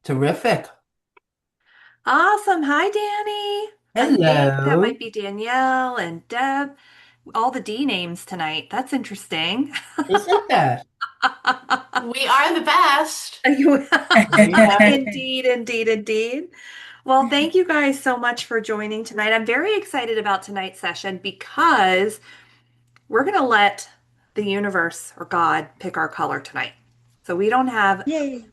Terrific. Awesome. Hi, Danny. I think that Hello. might be Danielle and Deb. All the D names tonight. That's interesting. Isn't that? We are the best. You- We have. Indeed, indeed, indeed. Well, thank you guys so much for joining tonight. I'm very excited about tonight's session because we're going to let the universe or God pick our color tonight. So we don't have, Yay.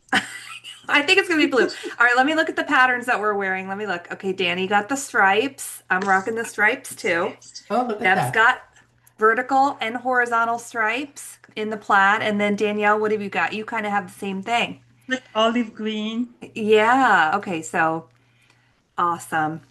I think it's going to be blue. All right, let me look at the patterns that we're wearing. Let me look. Okay, Danny got the stripes. I'm rocking the stripes too. Oh, look at Deb's that. got vertical and horizontal stripes in the plaid. And then Danielle, what have you got? You kind of have the same thing. Like olive green. Yeah. Okay. So awesome.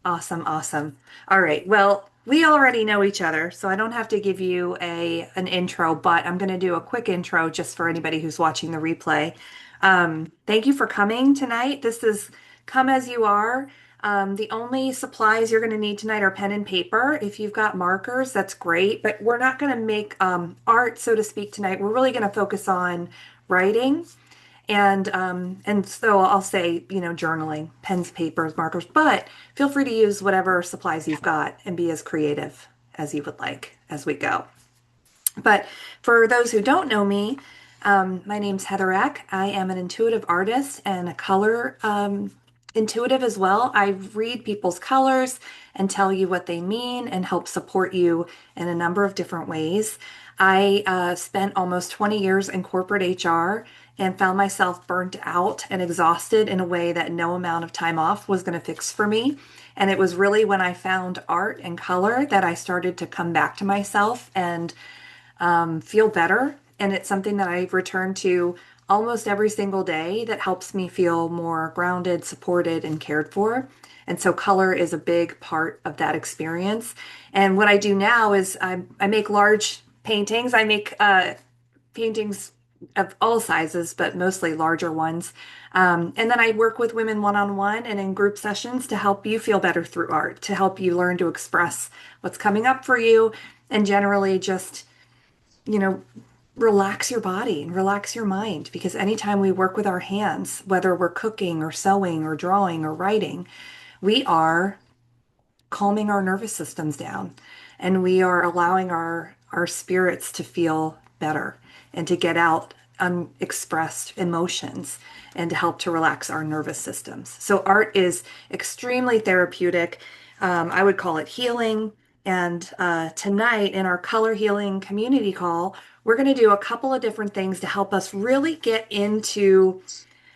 Awesome. Awesome. All right. Well, we already know each other, so I don't have to give you an intro, but I'm going to do a quick intro just for anybody who's watching the replay. Thank you for coming tonight. This is Come As You Are. The only supplies you're going to need tonight are pen and paper. If you've got markers, that's great, but we're not going to make art, so to speak, tonight. We're really going to focus on writing. And so I'll say, journaling, pens, papers, markers, but feel free to use whatever supplies you've got and be as creative as you would like as we go. But for those who don't know me, my name's Heather Eck. I am an intuitive artist and a color intuitive as well. I read people's colors and tell you what they mean and help support you in a number of different ways. I spent almost 20 years in corporate HR and found myself burnt out and exhausted in a way that no amount of time off was going to fix for me. And it was really when I found art and color that I started to come back to myself and feel better. And it's something that I return to almost every single day that helps me feel more grounded, supported, and cared for. And so color is a big part of that experience. And what I do now is I make large paintings. I make paintings of all sizes, but mostly larger ones. And then I work with women one-on-one and in group sessions to help you feel better through art, to help you learn to express what's coming up for you, and generally just you know, relax your body and relax your mind because anytime we work with our hands, whether we're cooking or sewing or drawing or writing, we are calming our nervous systems down and we are allowing our spirits to feel better and to get out unexpressed emotions and to help to relax our nervous systems. So art is extremely therapeutic. I would call it healing. And tonight in our color healing community call, we're going to do a couple of different things to help us really get into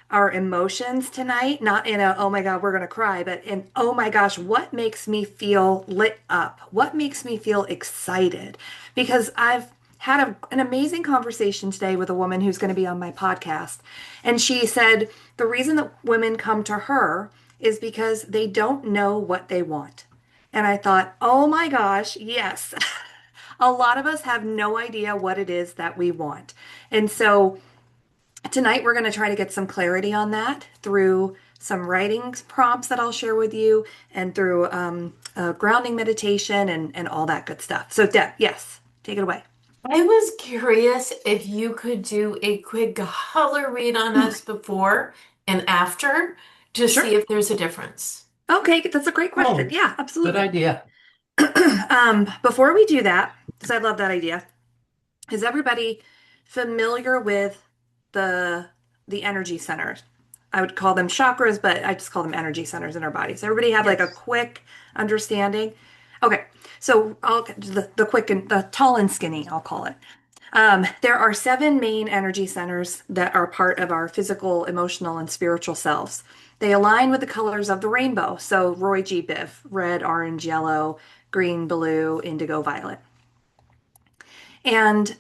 our emotions tonight, not in a, oh my God, we're going to cry, but in, oh my gosh, what makes me feel lit up? What makes me feel excited? Because I've had an amazing conversation today with a woman who's going to be on my podcast. And she said the reason that women come to her is because they don't know what they want. And I thought, oh my gosh, yes. A lot of us have no idea what it is that we want. And so, tonight, we're going to try to get some clarity on that through some writing prompts that I'll share with you and through grounding meditation and all that good stuff. So, Deb, yes, take it away. I was curious if you could do a quick color read on us before and after to see Sure. if there's a difference. Okay, that's a great question. Oh, Yeah, good absolutely. idea. Before we do that, because I love that idea, is everybody familiar with the the energy centers? I would call them chakras, but I just call them energy centers in our bodies. Everybody have like a Yes. quick understanding. Okay, so I'll the quick and the tall and skinny, I'll call it. There are seven main energy centers that are part of our physical, emotional, and spiritual selves. They align with the colors of the rainbow. So Roy G. Biv, red, orange, yellow, green, blue, indigo, violet. And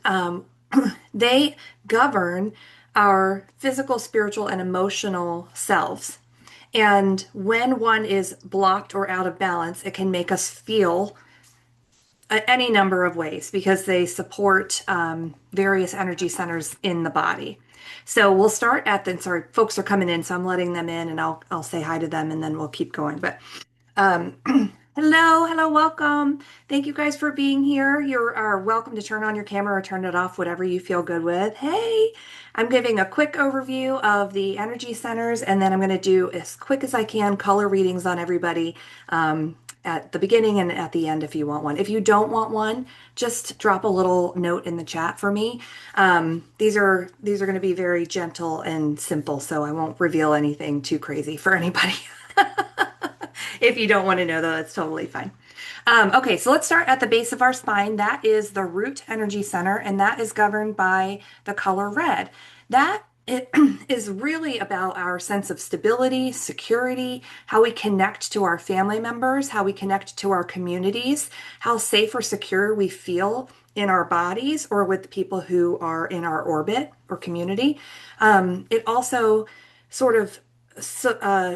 they govern our physical, spiritual, and emotional selves. And when one is blocked or out of balance, it can make us feel any number of ways because they support various energy centers in the body. So we'll start at the, sorry, folks are coming in, so I'm letting them in and I'll say hi to them and then we'll keep going. But Hello, hello, welcome. Thank you guys for being here. You are welcome to turn on your camera or turn it off, whatever you feel good with. Hey, I'm giving a quick overview of the energy centers, and then I'm going to do as quick as I can color readings on everybody at the beginning and at the end if you want one. If you don't want one, just drop a little note in the chat for me. These are going to be very gentle and simple, so I won't reveal anything too crazy for anybody. If you don't want to know, though, that's totally fine. Okay, so let's start at the base of our spine. That is the root energy center, and that is governed by the color red. That it is really about our sense of stability, security, how we connect to our family members, how we connect to our communities, how safe or secure we feel in our bodies or with people who are in our orbit or community. It also sort of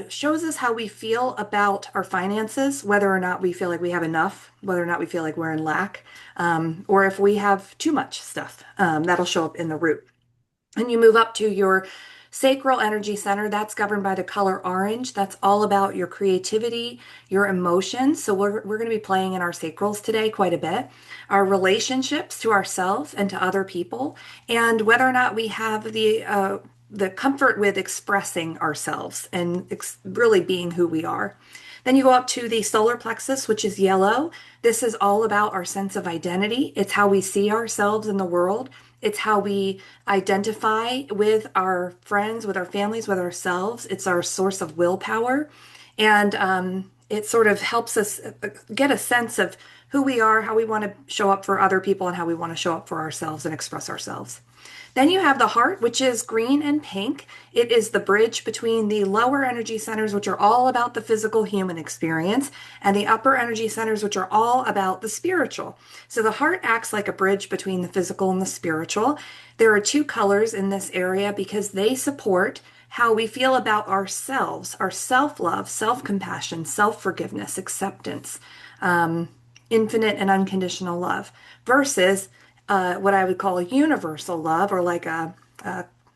shows us how we feel about our finances, whether or not we feel like we have enough, whether or not we feel like we're in lack, or if we have too much stuff. That'll show up in the root. And you move up to your sacral energy center. That's governed by the color orange. That's all about your creativity, your emotions. So we're going to be playing in our sacrals today quite a bit. Our relationships to ourselves and to other people, and whether or not we have the comfort with expressing ourselves and really being who we are. Then you go up to the solar plexus, which is yellow. This is all about our sense of identity. It's how we see ourselves in the world. It's how we identify with our friends, with our families, with ourselves. It's our source of willpower. And it sort of helps us get a sense of who we are, how we want to show up for other people, and how we want to show up for ourselves and express ourselves. Then you have the heart, which is green and pink. It is the bridge between the lower energy centers, which are all about the physical human experience, and the upper energy centers, which are all about the spiritual. So the heart acts like a bridge between the physical and the spiritual. There are two colors in this area because they support how we feel about ourselves, our self-love, self-compassion, self-forgiveness, acceptance, infinite and unconditional love, versus what I would call a universal love, or like a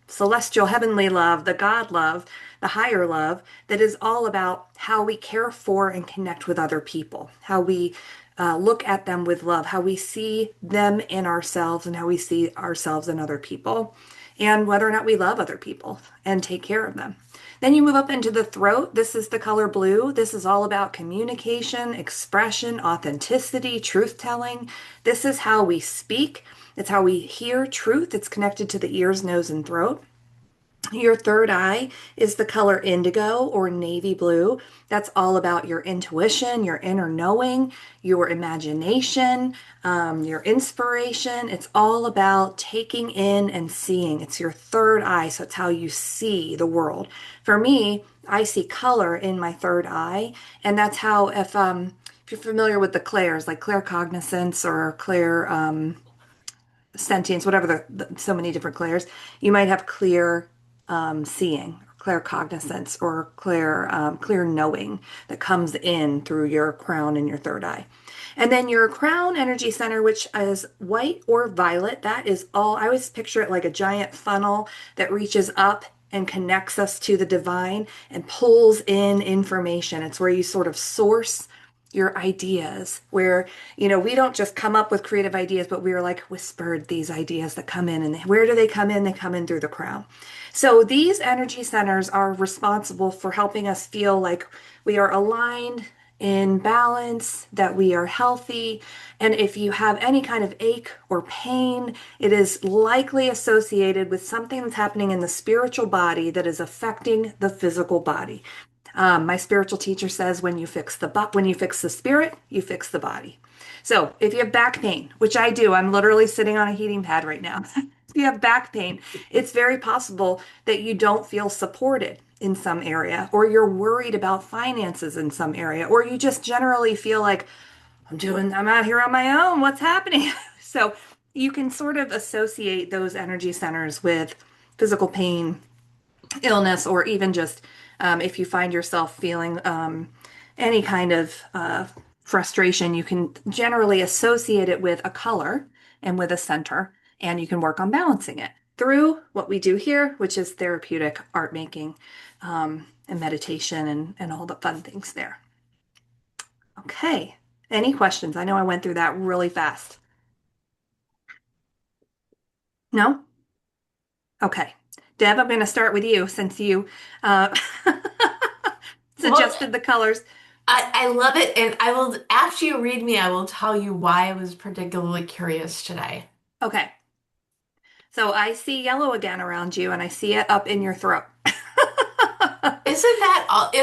celestial heavenly love, the God love, the higher love, that is all about how we care for and connect with other people, how we look at them with love, how we see them in ourselves and how we see ourselves in other people, and whether or not we love other people and take care of them. Then you move up into the throat. This is the color blue. This is all about communication, expression, authenticity, truth telling. This is how we speak. It's how we hear truth. It's connected to the ears, nose, and throat. Your third eye is the color indigo or navy blue. That's all about your intuition, your inner knowing, your imagination, your inspiration. It's all about taking in and seeing. It's your third eye, so it's how you see the world. For me, I see color in my third eye, and that's how if you're familiar with the clairs, like claircognizance or clair sentience, whatever so many different clairs, you might have clear seeing, clear cognizance, or clear knowing that comes in through your crown and your third eye. And then your crown energy center, which is white or violet, that is all, I always picture it like a giant funnel that reaches up and connects us to the divine and pulls in information. It's where you sort of source your ideas, where, we don't just come up with creative ideas, but we are like whispered these ideas that come in. And where do they come in? They come in through the crown. So these energy centers are responsible for helping us feel like we are aligned, in balance, that we are healthy. And if you have any kind of ache or pain, it is likely associated with something that's happening in the spiritual body that is affecting the physical body. My spiritual teacher says when you fix the spirit, you fix the body. So if you have back pain, which I do, I'm literally sitting on a heating pad right now. If you have back pain, it's very possible that you don't feel supported in some area, or you're worried about finances in some area, or you just generally feel like I'm out here on my own. What's happening? So you can sort of associate those energy centers with physical pain, illness, or even just if you find yourself feeling any kind of frustration, you can generally associate it with a color and with a center, and you can work on balancing it through what we do here, which is therapeutic art making and meditation and all the fun things there. Okay. Any questions? I know I went through that really fast. No? Okay. Deb, I'm going to start with you since you uh, Well, suggested the colors. I love it, and I will, after you read me, I will tell you why I was particularly curious today. Okay. So I see yellow again around you, and I see it up in your throat. Is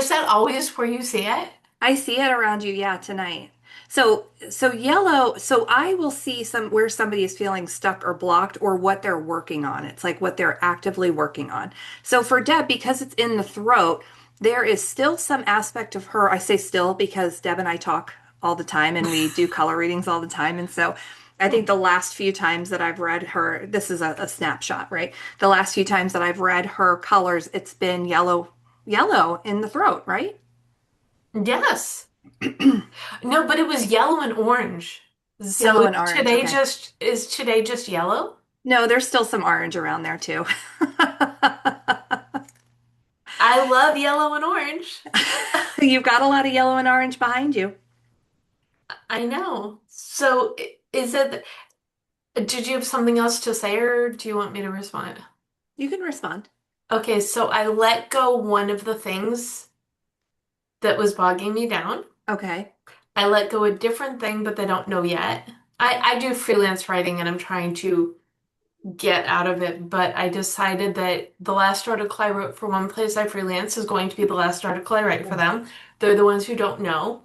that always where you see it? I see it around you, yeah, tonight. So yellow, so I will see some where somebody is feeling stuck or blocked or what they're working on. It's like what they're actively working on. So for Deb, because it's in the throat, there is still some aspect of her. I say still because Deb and I talk all the time and we do color readings all the time. And so I think the last few times that I've read her, this is a snapshot, right? The last few times that I've read her colors, it's been yellow in the throat, right? Yes. No, but it was yellow and orange. So Yellow and orange. Okay. is today just yellow? No, there's still some orange around there too. I love yellow and orange. You've got a lot of yellow and orange behind you. I know. So is it, did you have something else to say or do you want me to respond? You can respond. Okay, so I let go one of the things that was bogging me down. Okay. I let go a different thing, but they don't know yet. I do freelance writing and I'm trying to get out of it, but I decided that the last article I wrote for one place I freelance is going to be the last article I write for them. They're the ones who don't know.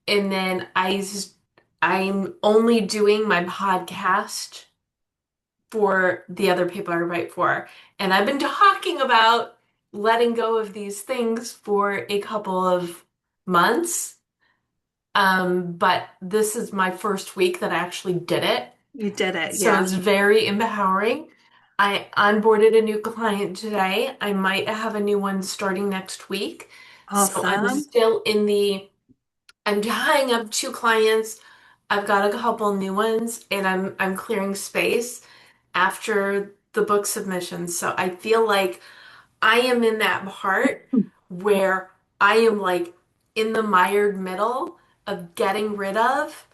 And then I'm only doing my podcast for the other people I write for. And I've been talking about letting go of these things for a couple of months. But this is my first week that I actually did it. You did it. So Yeah. it's very empowering. I onboarded a new client today. I might have a new one starting next week. So Awesome. I'm tying up two clients. I've got a couple new ones and I'm clearing space after the book submission. So I feel like I am in that part where I am like in the mired middle of getting rid of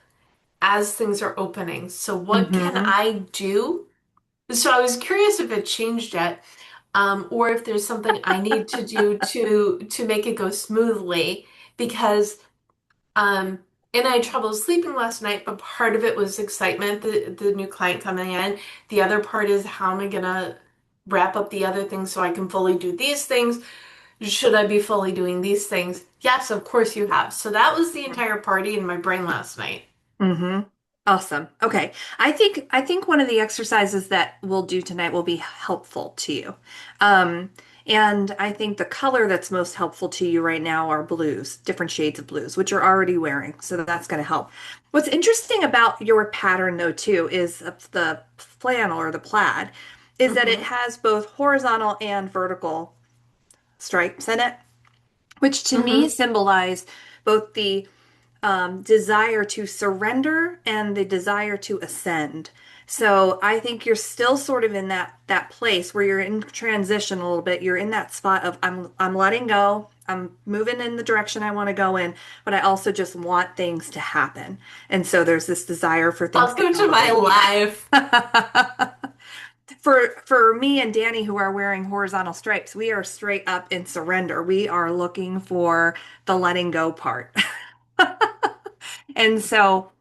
as things are opening. So what can Mm-hmm. I do? So I was curious if it changed yet, or if there's something I need to do to make it go smoothly because um and I had trouble sleeping last night, but part of it was excitement, the new client coming in. The other part is how am I gonna wrap up the other things so I can fully do these things? Should I be fully doing these things? Yes, of course you have. So that was the entire party in my brain last night. Mm-hmm. Awesome. Okay. I think one of the exercises that we'll do tonight will be helpful to you. Um, and I think the color that's most helpful to you right now are blues, different shades of blues, which you're already wearing. So that's going to help. What's interesting about your pattern though too is the flannel or the plaid is that it Mm-hmm. has both horizontal and vertical stripes in it, which to me Mm-hmm. symbolize both the desire to surrender and the desire to ascend. So I think you're still sort of in that place where you're in transition a little bit. You're in that spot of I'm letting go. I'm moving in the direction I want to go in, but I also just want things to happen. And so there's this desire for things to Welcome go to the my way. life. Yeah. For me and Danny who are wearing horizontal stripes, we are straight up in surrender. We are looking for the letting go part. And so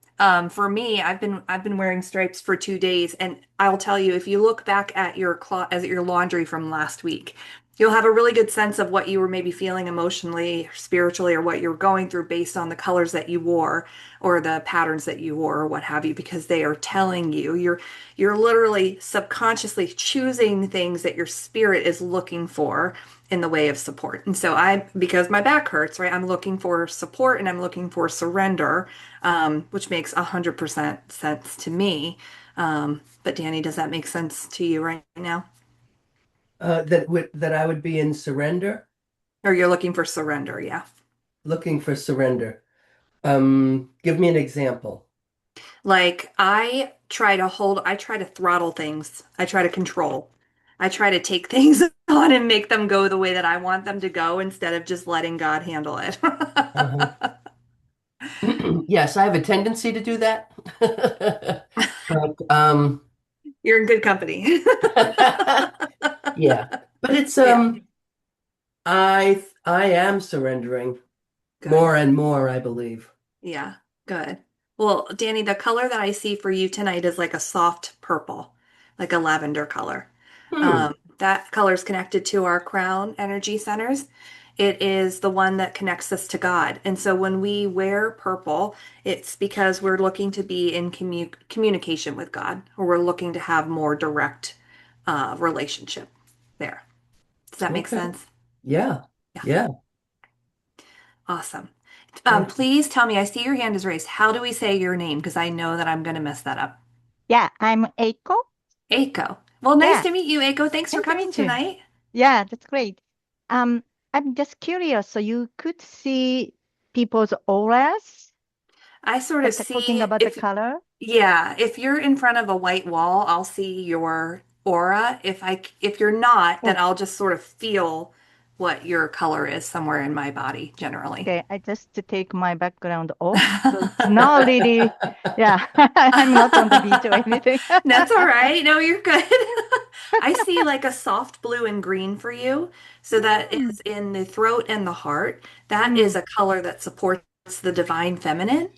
for me, I've been wearing stripes for 2 days, and I'll tell you, if you look back at your at your laundry from last week, you'll have a really good sense of what you were maybe feeling emotionally, or spiritually, or what you were going through based on the colors that you wore or the patterns that you wore or what have you, because they are telling you you're literally subconsciously choosing things that your spirit is looking for in the way of support. And so because my back hurts, right, I'm looking for support and I'm looking for surrender, which makes 100% sense to me. But Danny, does that make sense to you right now? That I would be in surrender, Or you're looking for surrender, yeah. looking for surrender. Give me an example. Like I try to throttle things. I try to control. I try to take things on and make them go the way that I want them to go instead of just letting God handle it. Uh-huh. Yes, I have a tendency to do that. But You're in good company. yeah. But it's Yeah, I am surrendering good. more and more, I believe. Yeah, good. Well, Danny, the color that I see for you tonight is like a soft purple, like a lavender color. Hmm. That color is connected to our crown energy centers. It is the one that connects us to God. And so when we wear purple, it's because we're looking to be in communication with God, or we're looking to have more direct relationship there. Does that make Okay. sense? Yeah. Yeah, Yeah. awesome. Thank you. Please tell me, I see your hand is raised. How do we say your name? Because I know that I'm going to mess that up. Yeah, I'm Eiko. Aiko. Well, nice Yeah, to meet you, Aiko. Thanks for nice to coming meet you. tonight. Yeah, that's great. Um, I'm just curious. So you could see people's auras, I sort of like talking see about the if, color. yeah, if you're in front of a white wall, I'll see your aura. If you're not, then Oh, I'll just sort of feel what your color is somewhere in my body generally. okay. I just to take my background off. So it's not really, yeah, I'm not on the beach or anything. That's all right. No, you're good. I see like a soft blue and green for you. So that Mm, is in the throat and the heart. That is mm, a color that supports the divine feminine.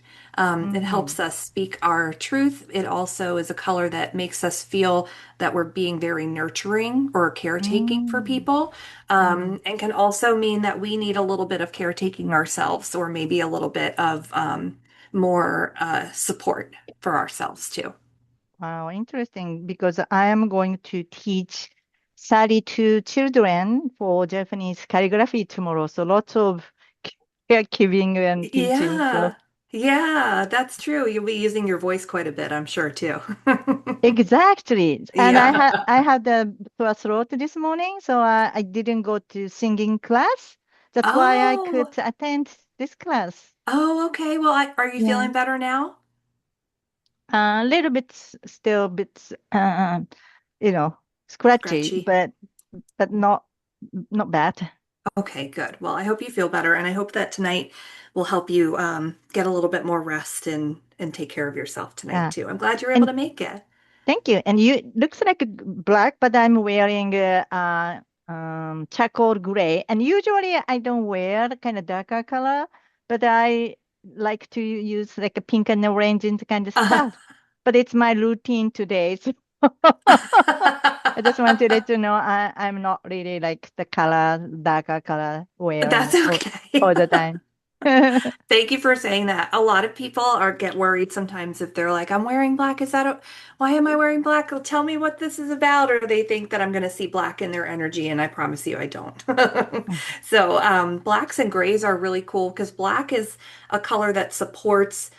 It mm, helps us speak our truth. It also is a color that makes us feel that we're being very nurturing or caretaking for mm, people. mm. And can also mean that we need a little bit of caretaking ourselves, or maybe a little bit of more support for ourselves too. Wow, interesting. Because I am going to teach 32 children for Japanese calligraphy tomorrow. So lots of caregiving and teaching. So Yeah. Yeah, that's true. You'll be using your voice quite a bit, I'm sure too. exactly. And Yeah. I had a sore throat this morning, so I didn't go to singing class. That's why I could Oh, attend this class. oh, okay. Well, are you Yeah. feeling better now? A little bit still a bit you know, scratchy, Scratchy. but not bad. Okay, good. Well, I hope you feel better, and I hope that tonight will help you get a little bit more rest and take care of yourself tonight Yeah. too. I'm glad you're able And to make it. thank you. And you looks like a black, but I'm wearing charcoal gray. And usually I don't wear kind of darker color, but I like to use like a pink and orange and kind of stuff. But it's my routine today. So I just want to let you know I'm not really like the color, darker color That's wearing okay. all the time. Thank you for saying that. A lot of people are get worried sometimes if they're like, I'm wearing black. Why am I wearing black? Well, tell me what this is about. Or they think that I'm going to see black in their energy, and I promise you I don't. So, blacks and grays are really cool because black is a color that supports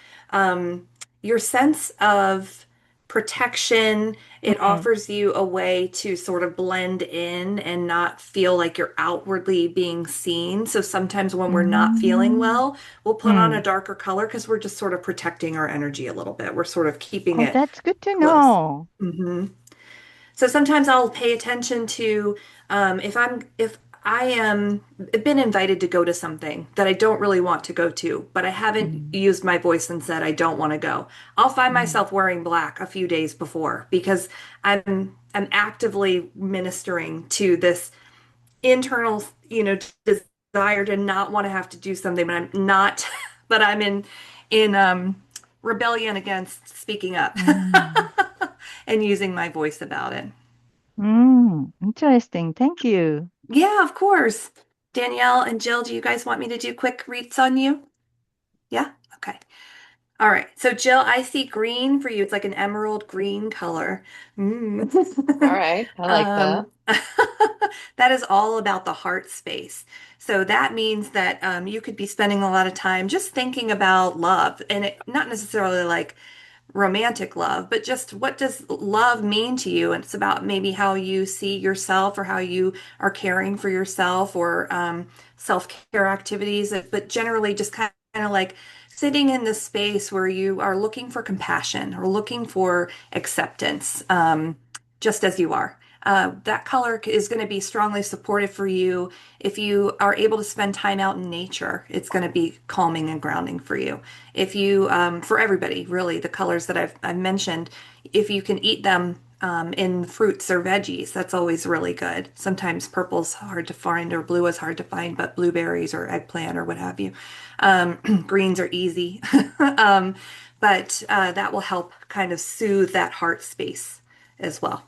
your sense of protection. It Mm, offers you a way to sort of blend in and not feel like you're outwardly being seen. So sometimes when we're not feeling mm, well, we'll put on a mm. darker color because we're just sort of protecting our energy a little bit. We're sort of keeping Oh, it that's good to close. know. hmm So sometimes I'll pay attention to if I am been invited to go to something that I don't really want to go to, but I haven't Mm, used my voice and said I don't want to go. I'll find mm, myself wearing black a few days before because I'm actively ministering to this internal, desire to not want to have to do something, but I'm not, but I'm in rebellion against speaking up mm. and using my voice about it. Interesting. Thank you. Yeah, of course. Danielle and Jill, do you guys want me to do quick reads on you? Yeah? Okay. All right. So, Jill, I see green for you. It's like an emerald green color. All Mm. right, I like that. That is all about the heart space. So that means that you could be spending a lot of time just thinking about love, and not necessarily like romantic love, but just what does love mean to you? And it's about maybe how you see yourself or how you are caring for yourself or self-care activities, but generally just kind of like sitting in the space where you are looking for compassion or looking for acceptance, just as you are. that color is going to be strongly supportive for you. If you are able to spend time out in nature, it's going to be calming and grounding for you. If you, for everybody, really, the colors that I've mentioned, if you can eat them in fruits or veggies, that's always really good. Sometimes purple's hard to find or blue is hard to find, but blueberries or eggplant or what have you. Greens are easy. um, but that will help kind of soothe that heart space as well.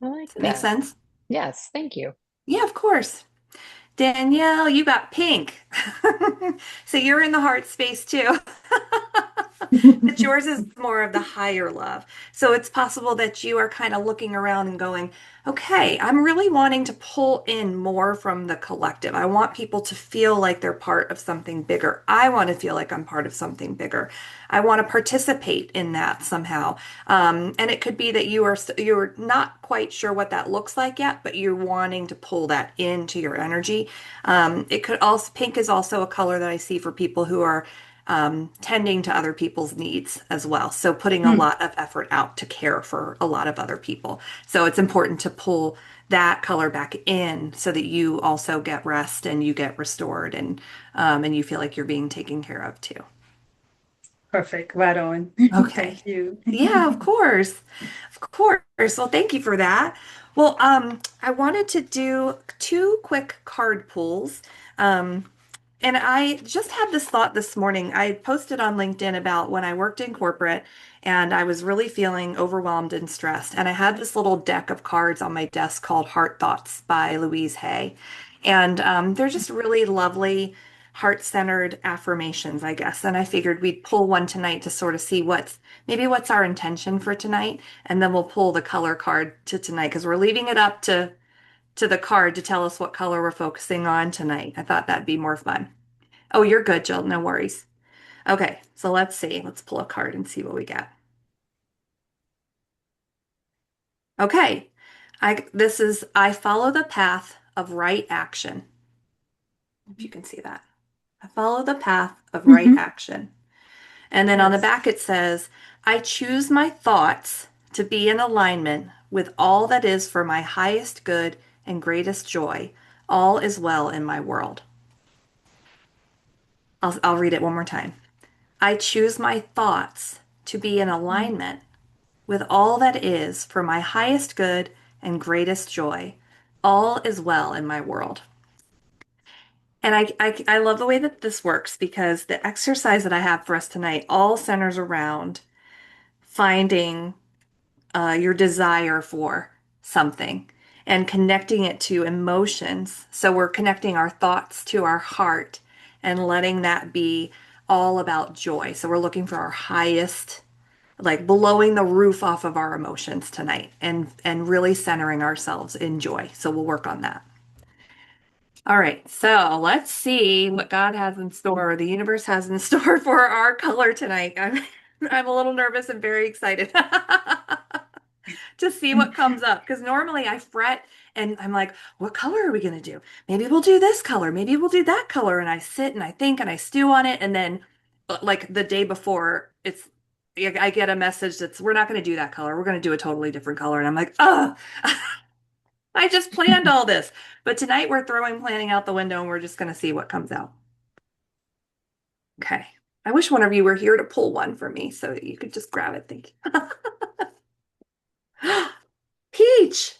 I like Does that make that. sense? Yes, thank you. Yeah, of course. Danielle, you got pink. So you're in the heart space too. But yours is more of the higher love. So it's possible that you are kind of looking around and going, okay, I'm really wanting to pull in more from the collective. I want people to feel like they're part of something bigger. I want to feel like I'm part of something bigger. I want to participate in that somehow. And it could be that you're not quite sure what that looks like yet, but you're wanting to pull that into your energy. It could also, pink is also a color that I see for people who are tending to other people's needs as well. So putting a Mm. lot of effort out to care for a lot of other people. So it's important to pull that color back in so that you also get rest and you get restored and you feel like you're being taken care of too. Perfect. Right on. Okay. Thank you. Yeah, of course. Of course. Well, thank you for that. Well, I wanted to do two quick card pulls. Um, and I just had this thought this morning. I posted on LinkedIn about when I worked in corporate and I was really feeling overwhelmed and stressed. And I had this little deck of cards on my desk called Heart Thoughts by Louise Hay. And they're just really lovely, heart-centered affirmations, I guess. And I figured we'd pull one tonight to sort of see what's our intention for tonight. And then we'll pull the color card to tonight because we're leaving it up to the card to tell us what color we're focusing on tonight. I thought that'd be more fun. Oh, you're good, Jill. No worries. Okay, so let's see. Let's pull a card and see what we get. Okay. I follow the path of right action. If you can see that. I follow the path of right Hmm. action. And then on the Yes. back it says, I choose my thoughts to be in alignment with all that is for my highest good and greatest joy. All is well in my world. I'll read it one more time. I choose my thoughts to be in alignment with all that is for my highest good and greatest joy. All is well in my world. And I love the way that this works because the exercise that I have for us tonight all centers around finding your desire for something and connecting it to emotions. So we're connecting our thoughts to our heart and letting that be all about joy. So we're looking for our highest, like blowing the roof off of our emotions tonight and really centering ourselves in joy. So we'll work on that. All right, so let's see what God has in store, or the universe has in store for our color tonight. I'm a little nervous and very excited to see what comes up because normally I fret and I'm like, what color are we going to do? Maybe we'll do this color, maybe we'll do that color. And I sit and I think and I stew on it. And then, like the day before, I get a message that's, we're not going to do that color. We're going to do a totally different color. And I'm like, oh, I just planned all this. But tonight we're throwing planning out the window and we're just going to see what comes out. Okay. I wish one of you were here to pull one for me so that you could just grab it. Thank you. Peach.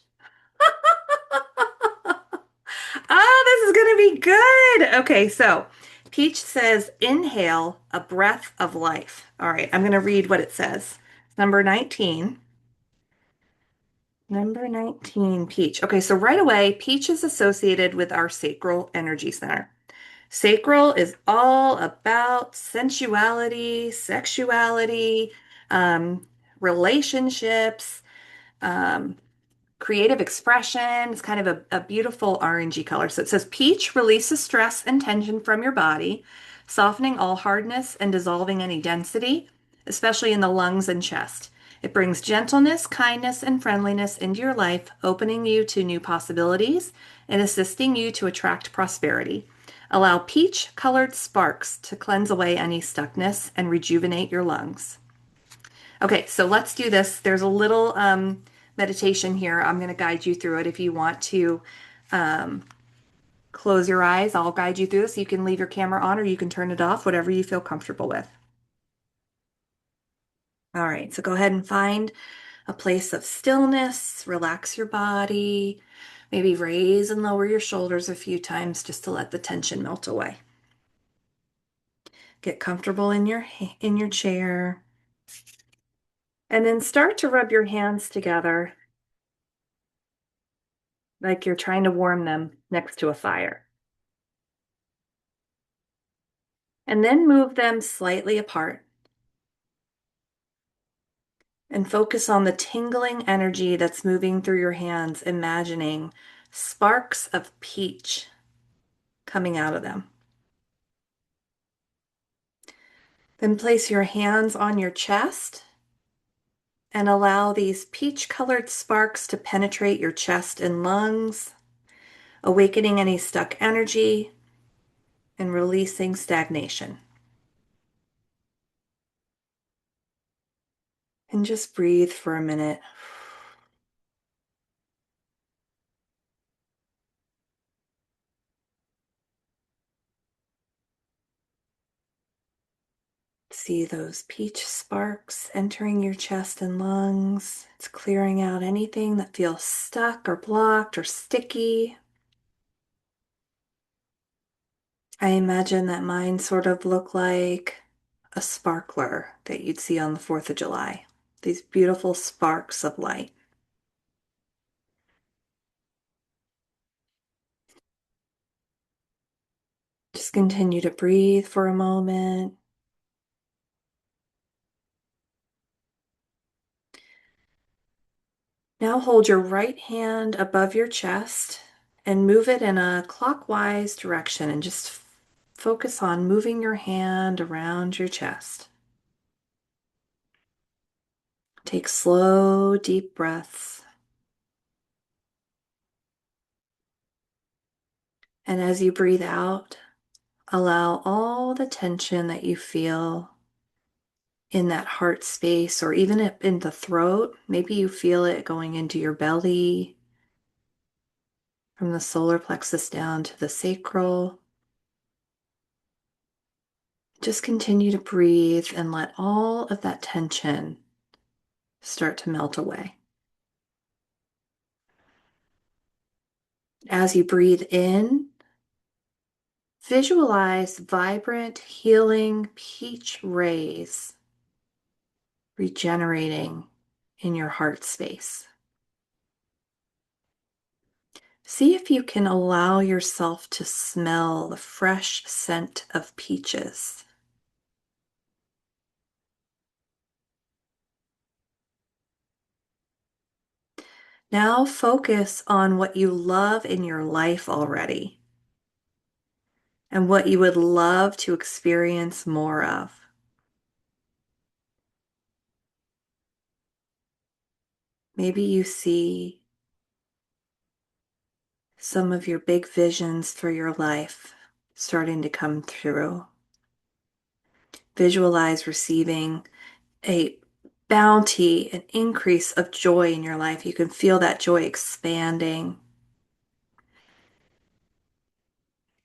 Oh, this is going to be good. Okay, so Peach says, inhale a breath of life. All right, I'm going to read what it says. Number 19. Number 19, Peach. Okay, so right away, Peach is associated with our sacral energy center. Sacral is all about sensuality, sexuality, um, relationships, um, creative expression. It's kind of a beautiful orangey color. So it says peach releases stress and tension from your body, softening all hardness and dissolving any density, especially in the lungs and chest. It brings gentleness, kindness, and friendliness into your life, opening you to new possibilities and assisting you to attract prosperity. Allow peach colored sparks to cleanse away any stuckness and rejuvenate your lungs. Okay, so let's do this. There's a little meditation here. I'm going to guide you through it. If you want to close your eyes, I'll guide you through this. You can leave your camera on or you can turn it off, whatever you feel comfortable with. All right, so go ahead and find a place of stillness, relax your body, maybe raise and lower your shoulders a few times just to let the tension melt away. Get comfortable in your chair. And then start to rub your hands together like you're trying to warm them next to a fire. And then move them slightly apart. And focus on the tingling energy that's moving through your hands, imagining sparks of peach coming out of them. Then place your hands on your chest and allow these peach-colored sparks to penetrate your chest and lungs, awakening any stuck energy and releasing stagnation. And just breathe for a minute. See those peach sparks entering your chest and lungs. It's clearing out anything that feels stuck or blocked or sticky. I imagine that mine sort of look like a sparkler that you'd see on the 4th of July. These beautiful sparks of light. Just continue to breathe for a moment. Now hold your right hand above your chest and move it in a clockwise direction and just focus on moving your hand around your chest. Take slow, deep breaths. And as you breathe out, allow all the tension that you feel in that heart space or even in the throat. Maybe you feel it going into your belly, from the solar plexus down to the sacral. Just continue to breathe and let all of that tension start to melt away. As you breathe in, visualize vibrant, healing peach rays regenerating in your heart space. See if you can allow yourself to smell the fresh scent of peaches. Now focus on what you love in your life already and what you would love to experience more of. Maybe you see some of your big visions for your life starting to come through. Visualize receiving a bounty, an increase of joy in your life. You can feel that joy expanding.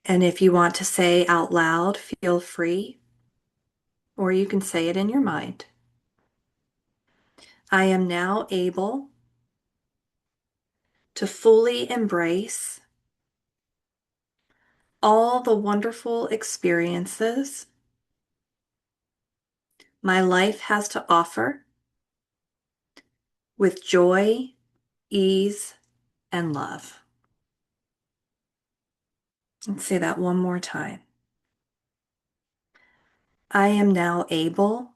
And if you want to say out loud, feel free, or you can say it in your mind. I am now able to fully embrace all the wonderful experiences my life has to offer with joy, ease, and love. Let's say that one more time. I am now able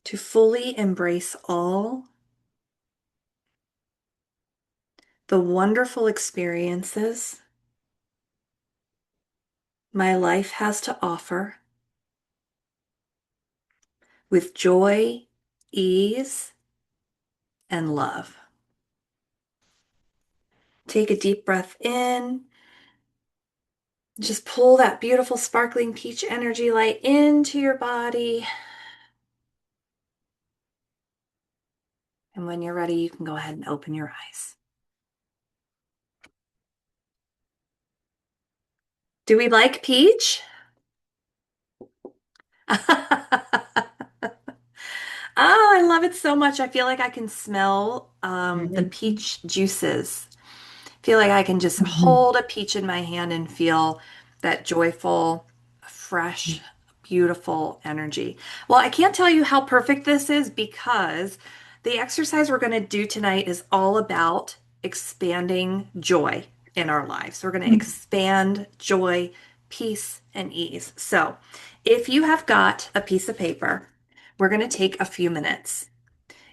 to fully embrace all the wonderful experiences my life has to offer with joy, ease, and love. Take a deep breath in. Just pull that beautiful sparkling peach energy light into your body. And when you're ready, you can go ahead and open your eyes. Do we like peach? Oh, I love it so much. I feel like I can smell the Mhm. peach juices. Feel like I can just hold a peach in my hand and feel that joyful, fresh, beautiful energy. Well, I can't tell you how perfect this is because the exercise we're going to do tonight is all about expanding joy in our lives. We're going to expand joy, peace, and ease. So, if you have got a piece of paper, we're going to take a few minutes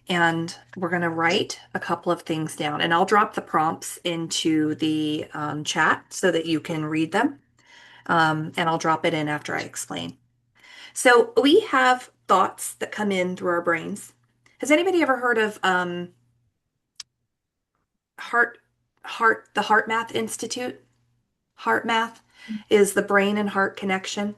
and we're going to write a couple of things down. And I'll drop the prompts into the chat so that you can read them. And I'll drop it in after I explain. So we have thoughts that come in through our brains. Has anybody ever heard of heart the HeartMath Institute? HeartMath is the brain and heart connection.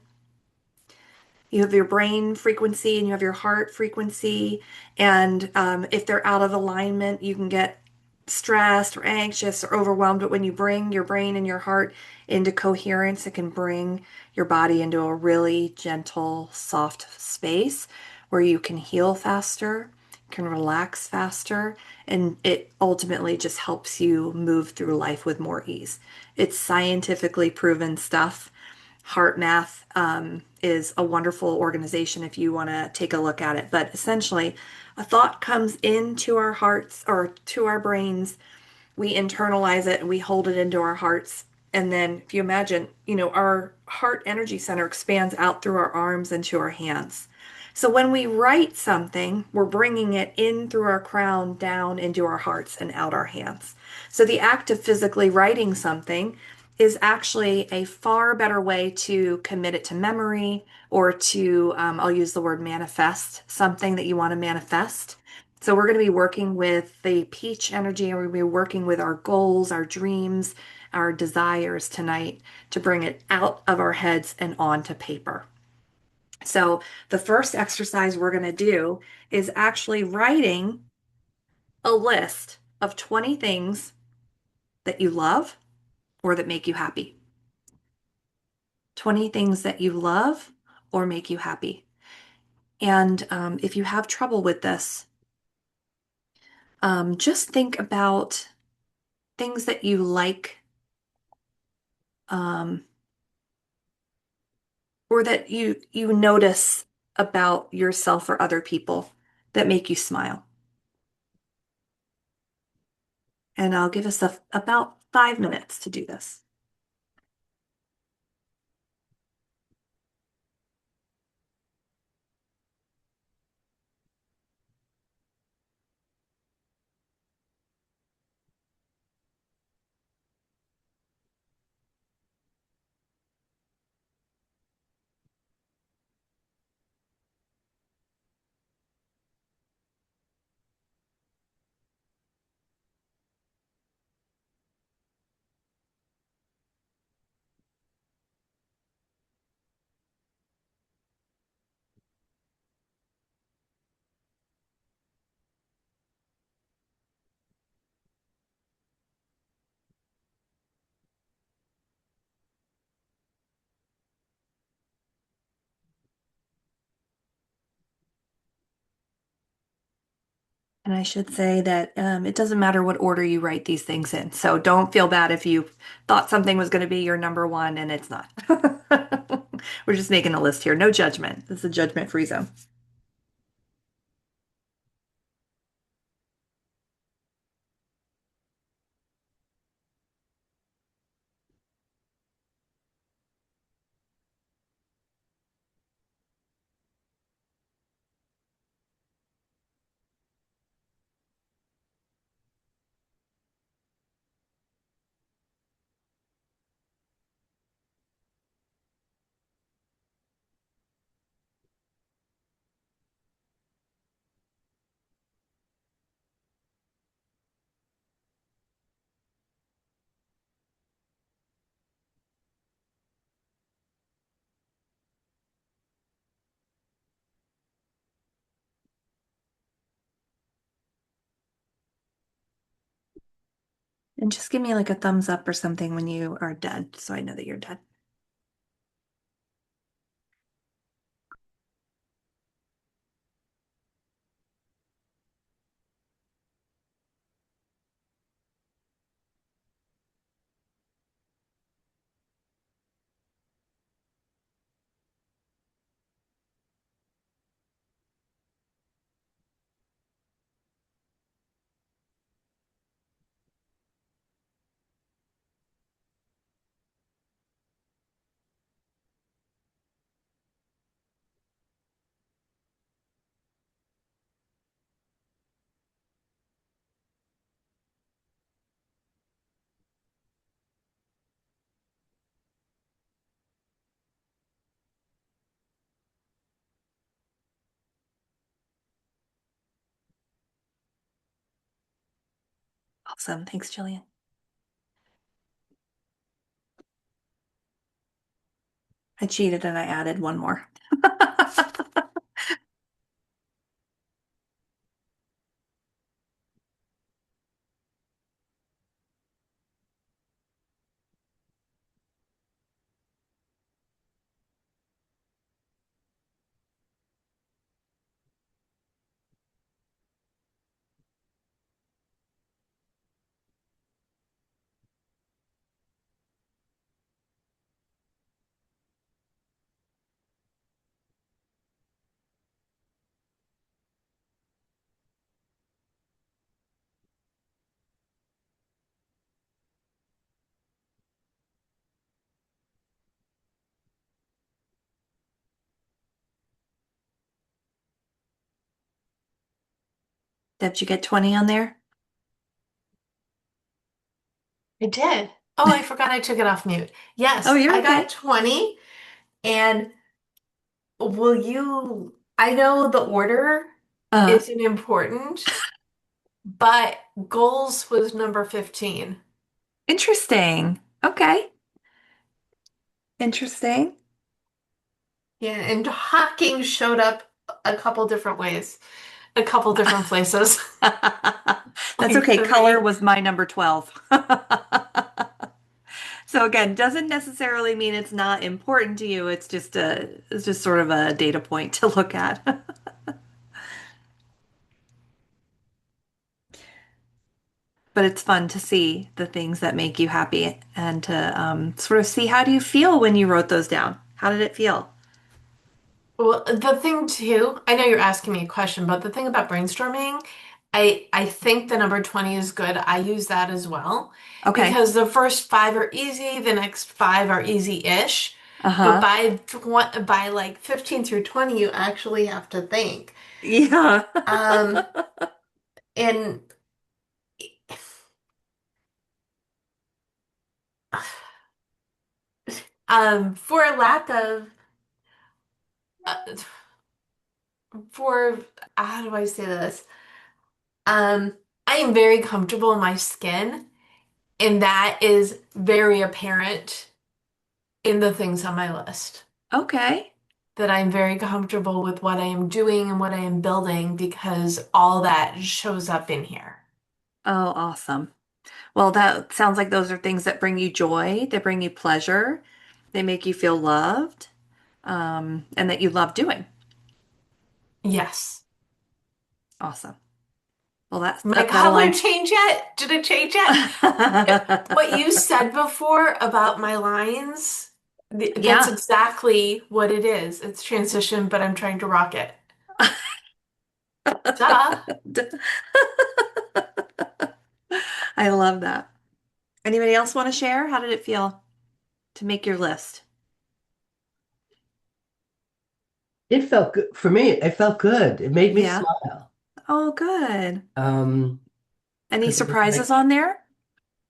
You have your brain frequency and you have your heart frequency. And if they're out of alignment, you can get stressed or anxious or overwhelmed. But when you bring your brain and your heart into coherence, it can bring your body into a really gentle, soft space where you can heal faster, can relax faster, and it ultimately just helps you move through life with more ease. It's scientifically proven stuff. HeartMath is a wonderful organization if you want to take a look at it. But essentially, a thought comes into our hearts or to our brains, we internalize it and we hold it into our hearts. And then, if you imagine, our heart energy center expands out through our arms and to our hands. So when we write something, we're bringing it in through our crown, down into our hearts, and out our hands. So the act of physically writing something is actually a far better way to commit it to memory or to, I'll use the word manifest, something that you want to manifest. So we're going to be working with the peach energy, and we're going to be working with our goals, our dreams, our desires tonight to bring it out of our heads and onto paper. So the first exercise we're going to do is actually writing a list of 20 things that you love or that make you happy. 20 things that you love or make you happy. And if you have trouble with this, just think about things that you like um, or that you notice about yourself or other people that make you smile. And I'll give us about 5 minutes to do this. And I should say that it doesn't matter what order you write these things in. So don't feel bad if you thought something was going to be your number one and it's not. We're just making a list here. No judgment. This is a judgment-free zone. And just give me like a thumbs up or something when you are done, so I know that you're done. Awesome. Thanks, Jillian. I cheated and I added one more. Did you get 20 on there? I did. Oh, I forgot I took it off mute. Oh, Yes, you're I got okay. 20. And will you, I know the order Uh, isn't important, but goals was number 15. Interesting. Okay. Interesting. Yeah, and Hawking showed up a couple different ways, a couple different places. That's Like okay. Color 3. was my number 12. So again, doesn't necessarily mean it's not important to you. It's just sort of a data point to look at. But it's fun to see the things that make you happy and to sort of see how do you feel when you wrote those down? How did it feel? Well, the thing too, I know you're asking me a question, but the thing about brainstorming, I think the number 20 is good. I use that as well Okay. because the first 5 are easy, the next 5 are easy-ish, but Uh-huh. by like 15 through 20, you actually have to think. Yeah. Um, and for a lack of uh, for how do I say this? I am very comfortable in my skin. And that is very apparent in the things on my list. Okay. That I'm very comfortable with what I am doing and what I am building because all that shows up in here. Oh, awesome. Well, that sounds like those are things that bring you joy, they bring you pleasure, they make you feel loved, and that you love doing. Yes. Awesome. Well, that's My that color aligns. change yet? Did it change yet? What you said before about my lines, that's Yeah. exactly what it is. It's transition, but I'm trying to rock it. Duh. I love that. Anybody else want to share? How did it feel to make your list? It felt good for me. It felt good. It made me Yeah. smile. Oh, good. Um, Any because it was surprises like on there?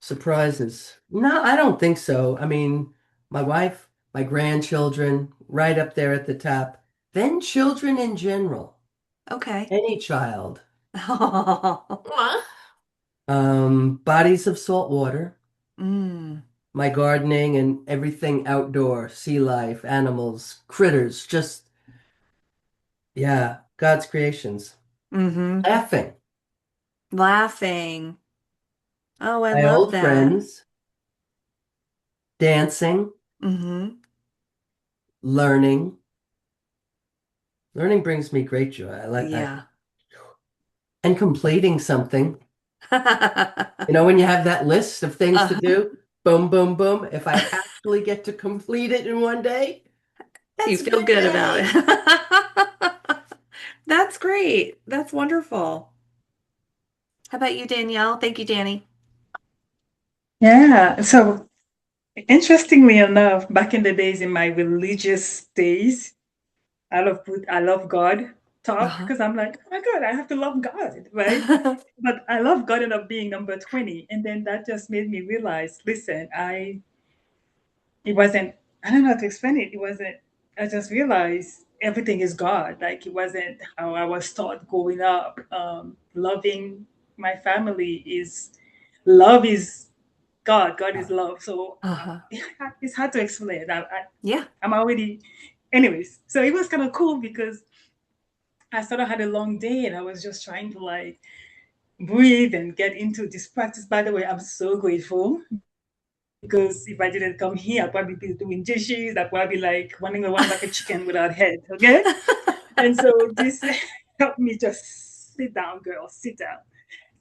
surprises. No, I don't think so. I mean, my wife, my grandchildren, right up there at the top. Then children in general, Okay. any child. Mwah. Bodies of salt water, Mm. my gardening and everything outdoor, sea life, animals, critters, just yeah, God's creations. Mm-hmm. Laughing. Laughing. Oh, I my love old that. friends, dancing, Hmm. learning. Learning brings me great joy. Yeah. And completing something. When you have that list of things to Uh, do, boom, boom, boom. If I actually get to complete it in one day, you that's a feel good good about day. it. That's great. That's wonderful. How about you, Danielle? Thank you, Danny. Yeah. So interestingly enough, back in the days in my religious days, I love God talk Uh-huh. because I'm like, oh my God, I have to love God, right? But I love God ended up being number 20. And then that just made me realize, listen, it wasn't, I don't know how to explain it. It wasn't, I just realized everything is God. Like it wasn't how I was taught growing up. Loving my family is, love is God. God is love. So Uh-huh. it's hard to explain. Yeah. I'm already, anyways. So it was kind of cool because I sort of had a long day and I was just trying to like breathe and get into this practice. By the way, I'm so grateful because if I didn't come here, I'd probably be doing dishes. I'd probably be like running around like a chicken without head. Okay. And so this helped me just sit down, girl, sit down.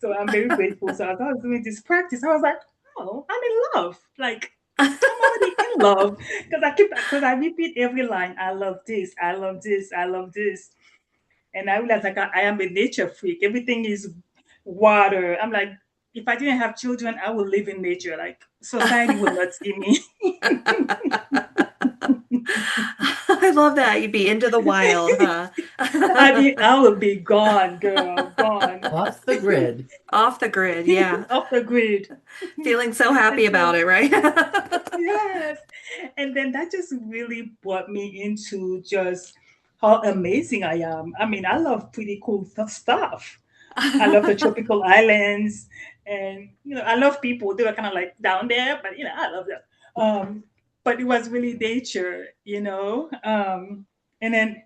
So I'm very grateful. So as I was doing this practice, I was like, oh, I'm in love. Like I'm already in love because I repeat every line. I love this. I love this. I love this. And I realized like I am a nature freak. Everything is water. I'm like, if I didn't have children, I would live in nature. Like society would not see me. I love that. You'd be into the wild, huh? I mean, I would be gone, girl, gone Off the grid. Off the grid, yeah. off the grid. Feeling so happy And about so, it, right? yes. And then that just really brought me into just how amazing I am. I mean, I love pretty cool stuff. I love the tropical islands, and I love people. They were kind of like down there, but I love them. But it was really nature. And then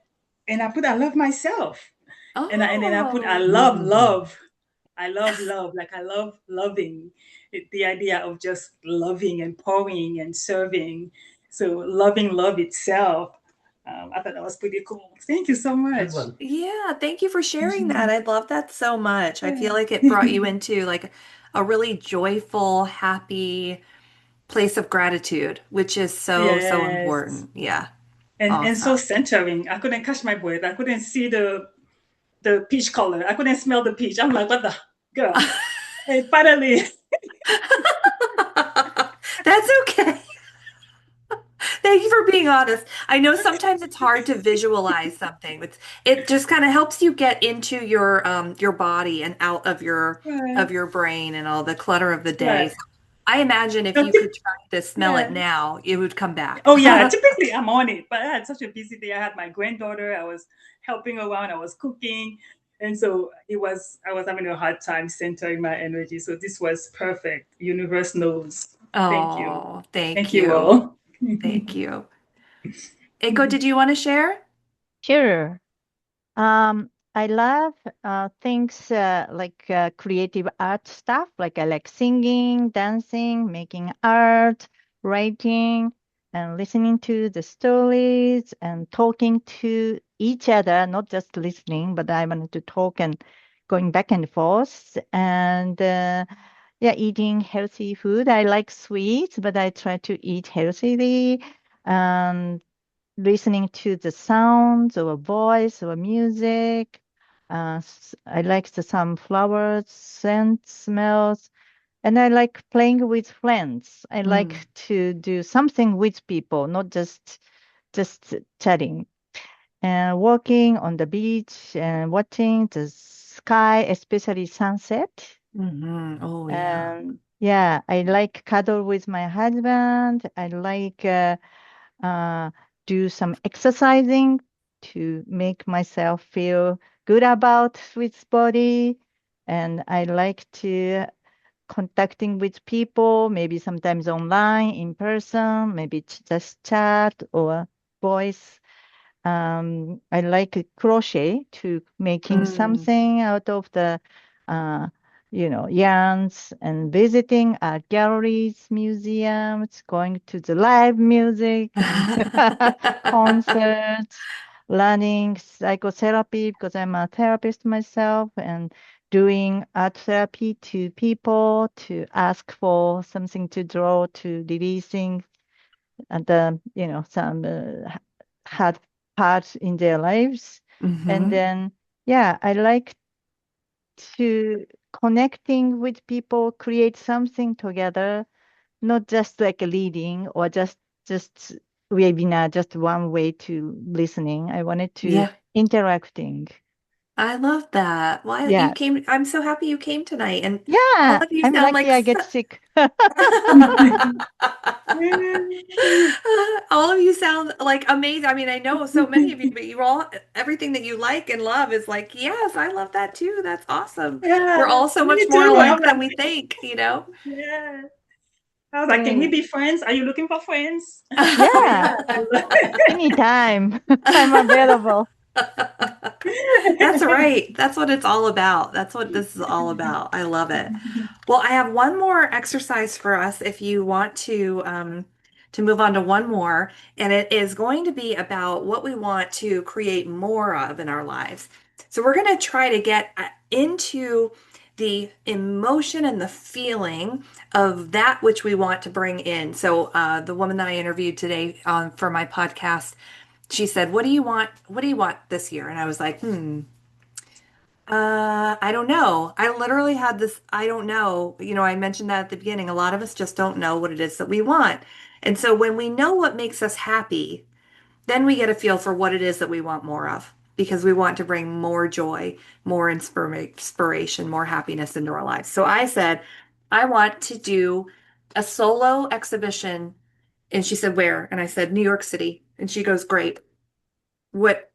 I love myself, and then I put I Oh, love Mm. love. I love love, like I love loving. The idea of just loving and pouring and serving. So loving love itself. I thought that was pretty cool. Thank you so Good much. one. yeah. Thank you for sharing that. I love that so much. I feel Yeah. like it brought you into like a really joyful, happy place of gratitude, which is so, so Yes. important. Yeah. And Awesome. so centering. I couldn't catch my breath. I couldn't see the peach color. I couldn't smell the peach. I'm like, what the girl? And finally, That's okay. Thank you for being honest. I know sometimes it's hard to visualize something. It just kind of helps you get into your body and out right, of your brain and all the clutter of the day. right. So I imagine if No, you could try to smell it yeah. now, it would come back. Oh yeah, typically I'm on it, but I had such a busy day. I had my granddaughter. I was helping around. I was cooking, and so I was having a hard time centering my energy. So this was perfect. Universe knows. Thank you. Oh, thank Thank you you. all. Thank you. Eiko, did you want to share? Sure. I love things like creative art stuff. Like I like singing, dancing, making art, writing, and listening to the stories and talking to each other, not just listening, but I wanted to talk and going back and forth. And yeah, eating healthy food. I like sweets, but I try to eat healthily. Um, Listening to the sounds or voice or music. I like some flowers, scents, smells, and I like playing with friends. I Mm. like to do something with people, not just chatting. And walking on the beach and watching the sky, especially sunset. Oh, yeah. And yeah, I like cuddle with my husband. I like uh, do some exercising to make myself feel good about with body. And I like to contacting with people, maybe sometimes online, in person, maybe just chat or voice. I like crochet to making Mm. something out of the uh, yarns and visiting art galleries, museums, going to the live music and concerts, learning psychotherapy because I'm a therapist myself and doing art therapy to people to ask for something to draw to releasing and some hard parts in their lives. And Hmm. then, yeah, I like to connecting with people, create something together, not just like a reading or just webinar, just one way to listening. I wanted to Yeah, interacting. I love that. Why you Yeah. came? I'm so happy you came tonight, and all Yeah. of you I'm sound lucky like I get sick. all of you sound like amazing. I mean, I know so many of you, but you all, everything that you like and love is like, yes, I love that too. That's awesome. We're Yeah, all so much me more too. I'm alike like, than we think, you know? yeah. I was like, can we Great. be friends? Are you looking for friends? So Yeah. yeah. Anytime. I'm available. That's right. That's what it's all about. That's what this is all about. I love it. Well, I have one more exercise for us if you want to move on to one more, and it is going to be about what we want to create more of in our lives. So we're going to try to get into the emotion and the feeling of that which we want to bring in. So the woman that I interviewed today for my podcast, she said, "What do you want? What do you want this year?" And I was like, I don't know. I literally had this, I don't know. I mentioned that at the beginning. A lot of us just don't know what it is that we want. And so when we know what makes us happy, then we get a feel for what it is that we want more of because we want to bring more joy, more inspiration, more happiness into our lives. So I said, I want to do a solo exhibition. And she said, where? And I said, New York City. And she goes, great. What,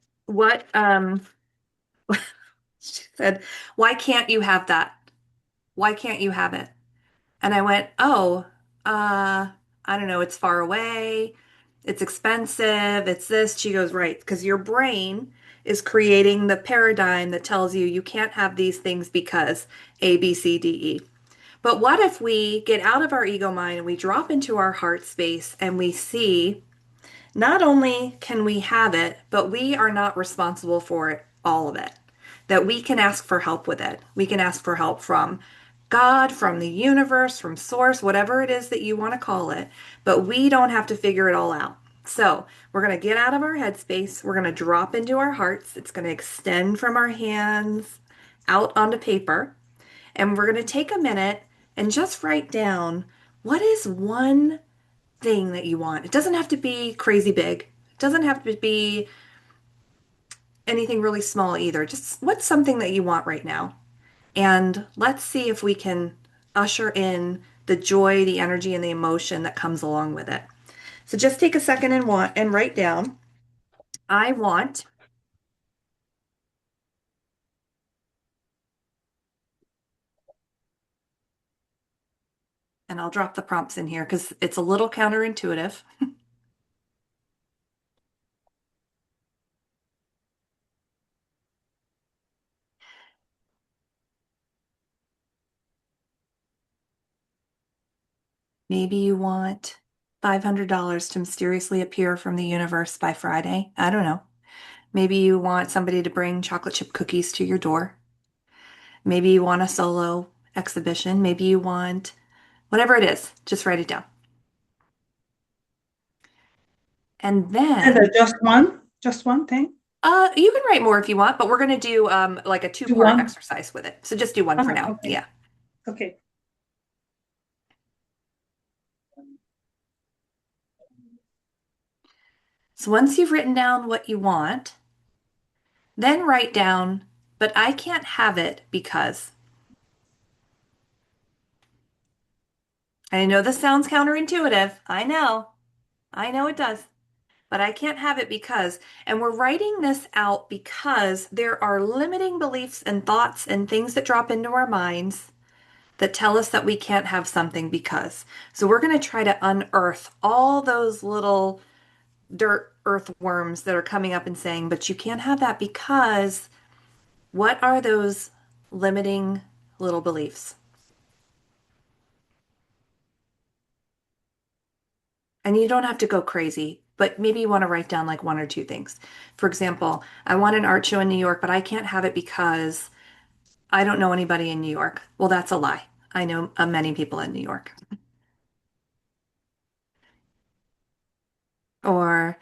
she said, why can't you have that? Why can't you have it? And I went, oh, I don't know, it's far away, it's expensive, it's this. She goes, right, because your brain is creating the paradigm that tells you you can't have these things because A, B, C, D, E. But what if we get out of our ego mind and we drop into our heart space and we see not only can we have it, but we are not responsible for it, all of it. That we can ask for help with it. We can ask for help from God, from the universe, from source, whatever it is that you want to call it, but we don't have to figure it all out. So we're going to get out of our headspace. We're going to drop into our hearts. It's going to extend from our hands out onto paper. And we're going to take a minute and just write down what is one thing that you want. It doesn't have to be crazy big. It doesn't have to be anything really small either. Just what's something that you want right now? And let's see if we can usher in the joy, the energy, and the emotion that comes along with it. So just take a second and write down, I want, and I'll drop the prompts in here because it's a little counterintuitive. Maybe you want $500 to mysteriously appear from the universe by Friday. I don't know. Maybe you want somebody to bring chocolate chip cookies to your door. Maybe you want a solo exhibition. Maybe you want whatever it is, just write it down. And And then just one thing. you can write more if you want, but we're going to do like a Do two-part one. exercise with it. So just do one for Ah, now. okay. Yeah. Okay. So once you've written down what you want, then write down, but I can't have it because. I know this sounds counterintuitive. I know. I know it does. But I can't have it because, and we're writing this out because there are limiting beliefs and thoughts and things that drop into our minds that tell us that we can't have something because. So we're going to try to unearth all those little dirt earthworms that are coming up and saying, but you can't have that because what are those limiting little beliefs. And you don't have to go crazy, but maybe you want to write down like one or two things. For example, I want an art show in New York, but I can't have it because I don't know anybody in New York. Well, that's a lie. I know many people in New York. Or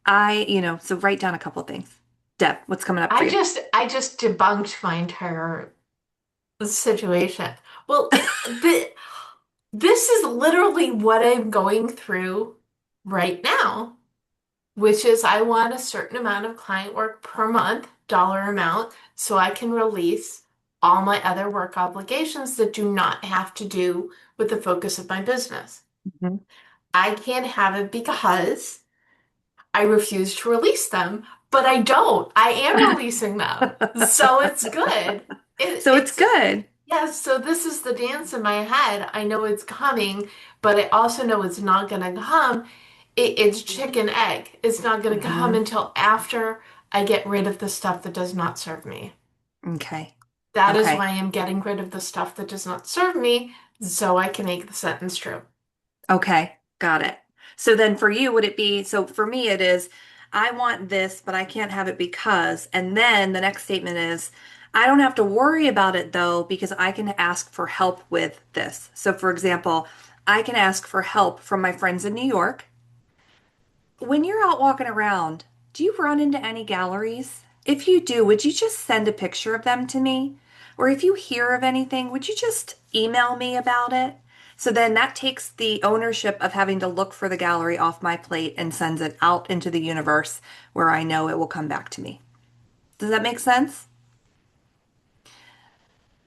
so write down a couple things. Deb, what's coming up for you? I just debunked my entire situation. Well, this is literally what I'm going through right now, which is I want a certain amount of client work per month, dollar amount, so I can release all my other work obligations that do not have to do with the focus of my business. Mhm. I can't have it because I refuse to release them, but I don't. I am releasing them. So it's good. So it's It's good. Yes, so this is the dance in my head. I know it's coming, but I also know it's not going to come. It's chicken egg. It's not going to come Mhm. until after I get rid of the stuff that does not serve me. Okay. That is Okay. why I'm getting rid of the stuff that does not serve me, so I can make the sentence true. Okay. Got it. So then for you, would it be, so for me, it is, I want this, but I can't have it because, and then the next statement is, I don't have to worry about it though, because I can ask for help with this. So for example, I can ask for help from my friends in New York. When you're out walking around, do you run into any galleries? If you do, would you just send a picture of them to me? Or if you hear of anything, would you just email me about it? So then that takes the ownership of having to look for the gallery off my plate and sends it out into the universe where I know it will come back to me. Does that make sense?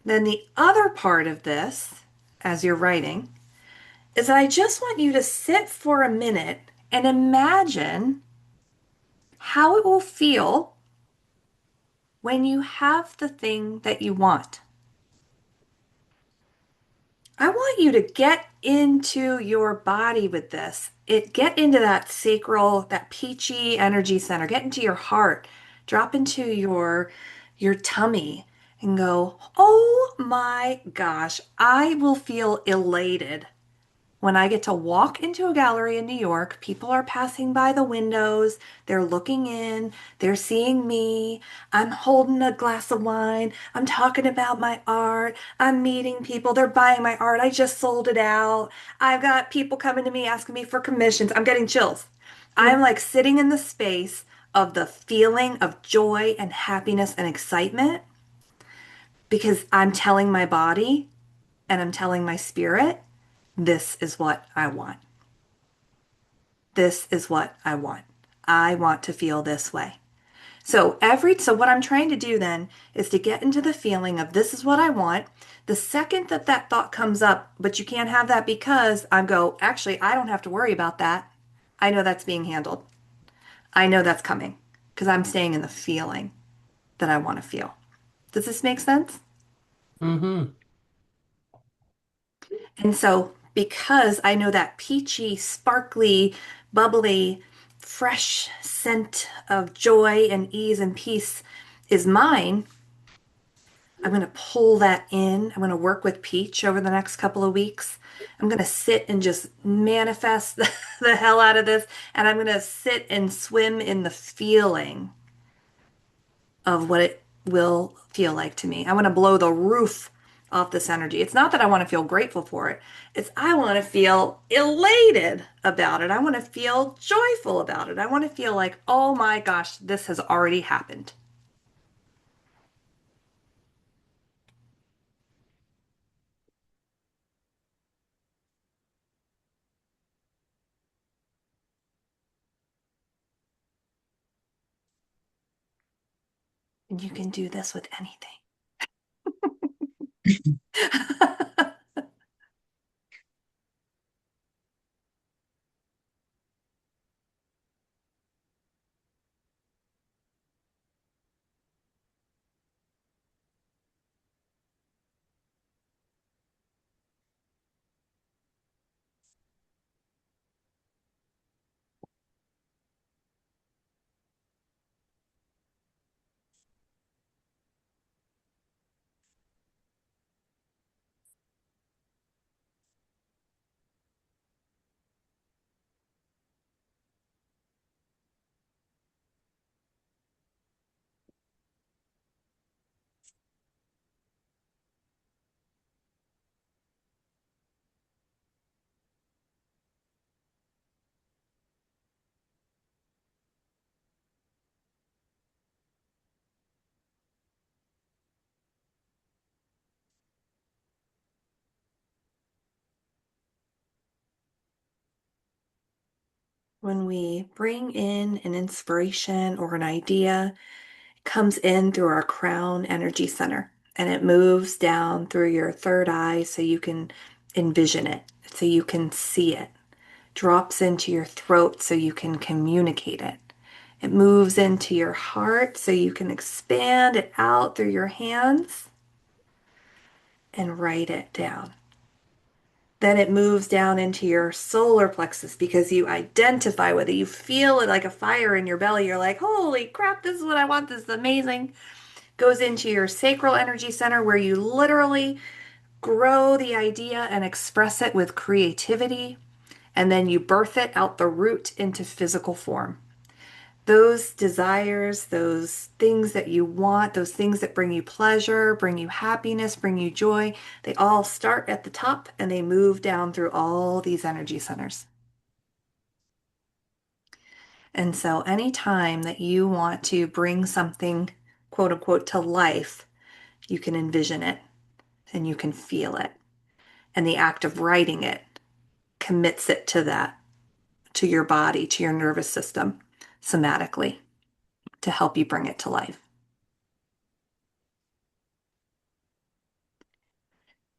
Then the other part of this, as you're writing, is that I just want you to sit for a minute and imagine how it will feel when you have the thing that you want. I want you to get into your body with this. Get into that sacral, that peachy energy center. Get into your heart. Drop into your tummy and go, "Oh my gosh, I will feel elated when I get to walk into a gallery in New York, people are passing by the windows, they're looking in, they're seeing me. I'm holding a glass of wine, I'm talking about my art, I'm meeting people, they're buying my art, I just sold it out. I've got people coming to me asking me for commissions. I'm getting chills. I'm like sitting in the space of the feeling of joy and happiness and excitement because I'm telling my body and I'm telling my spirit, this is what I want. This is what I want. I want to feel this way. So what I'm trying to do then is to get into the feeling of this is what I want. The second that that thought comes up, but you can't have that because actually, I don't have to worry about that. I know that's being handled. I know that's coming because I'm staying in the feeling that I want to feel. Does this make sense? Mm-hmm. And so, because I know that peachy, sparkly, bubbly, fresh scent of joy and ease and peace is mine, I'm going to pull that in. I'm going to work with Peach over the next couple of weeks. I'm going to sit and just manifest the hell out of this. And I'm going to sit and swim in the feeling of what it will feel like to me. I want to blow the roof off this energy. It's not that I want to feel grateful for it. It's I want to feel elated about it. I want to feel joyful about it. I want to feel like, oh my gosh, this has already happened. And you can do this with anything. when we bring in an inspiration or an idea, it comes in through our crown energy center and it moves down through your third eye so you can envision it, so you can see it, drops into your throat so you can communicate it. It moves into your heart so you can expand it out through your hands and write it down. Then it moves down into your solar plexus because you identify with it. You feel it like a fire in your belly. You're like, holy crap, this is what I want. This is amazing. Goes into your sacral energy center where you literally grow the idea and express it with creativity. And then you birth it out the root into physical form. Those desires, those things that you want, those things that bring you pleasure, bring you happiness, bring you joy, they all start at the top and they move down through all these energy centers. And so anytime that you want to bring something, quote unquote, to life, you can envision it and you can feel it. And the act of writing it commits it to that, to your body, to your nervous system, somatically, to help you bring it to life.